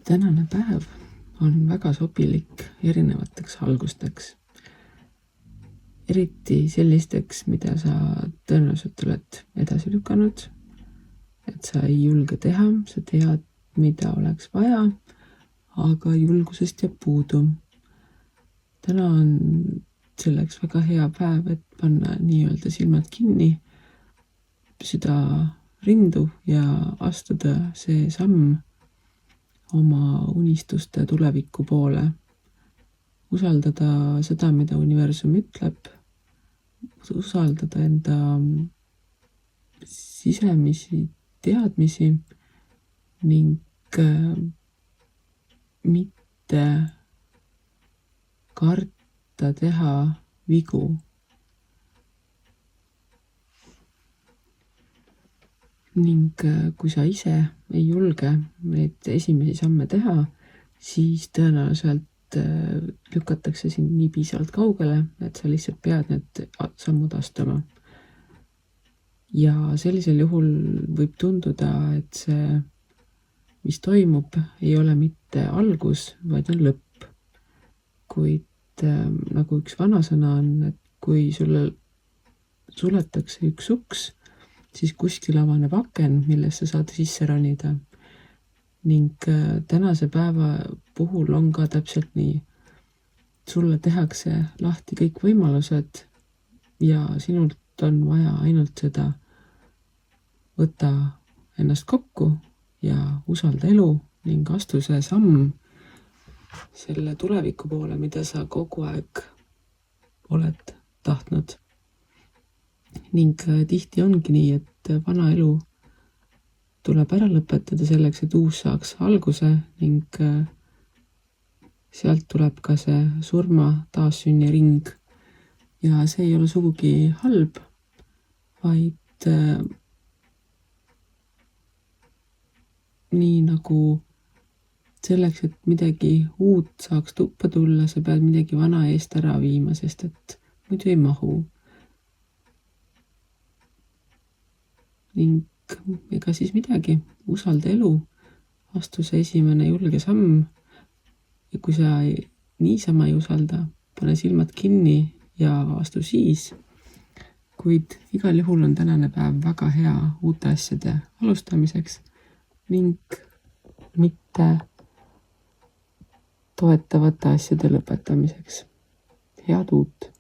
Tänane päev on väga sobilik erinevateks algusteks. Eriti sellisteks, mida sa tõenäoliselt oled edasi lükanud, et sa ei julge teha, sa tead, mida oleks vaja, aga julgusest jääb puudu. Täna on selleks väga hea päev, et panna nii-öelda silmad kinni, süda rindu ja astuda see samm oma unistuste tuleviku poole. Usaldada seda, mida universum ütleb, usaldada enda sisemisi teadmisi ning mitte karta teha vigu. Ning kui sa ise ei julge neid esimesi samme teha, siis tõenäoliselt lükatakse sind nii piisavalt kaugele, et sa lihtsalt pead need sammud astuma. Ja sellisel juhul võib tunduda, et see, mis toimub, ei ole mitte algus, vaid on lõpp. Kuid nagu üks vanasõna on, et kui sulle suletakse üks uks, siis kuskil avaneb aken, millesse saad sisse ronida. Ning tänase päeva puhul on ka täpselt nii. Sulle tehakse lahti kõik võimalused ja sinult on vaja ainult seda. Võta ennast kokku ja usalda elu ning astu see samm selle tuleviku poole, mida sa kogu aeg oled tahtnud. Ning tihti ongi nii, et vana elu tuleb ära lõpetada selleks, et uus saaks alguse ning sealt tuleb ka see surma taassünni ring. Ja see ei ole sugugi halb, vaid nii nagu selleks, et midagi uut saaks tuppa tulla, sa pead midagi vana eest ära viima, sest et muidu ei mahu. Ning ega siis midagi, usalda elu, astu see esimene julge samm ja kui sa niisama ei usalda, pane silmad kinni ja astu siis, kuid igal juhul on tänane päev väga hea uute asjade alustamiseks ning mitte toetavate asjade lõpetamiseks. Head uut!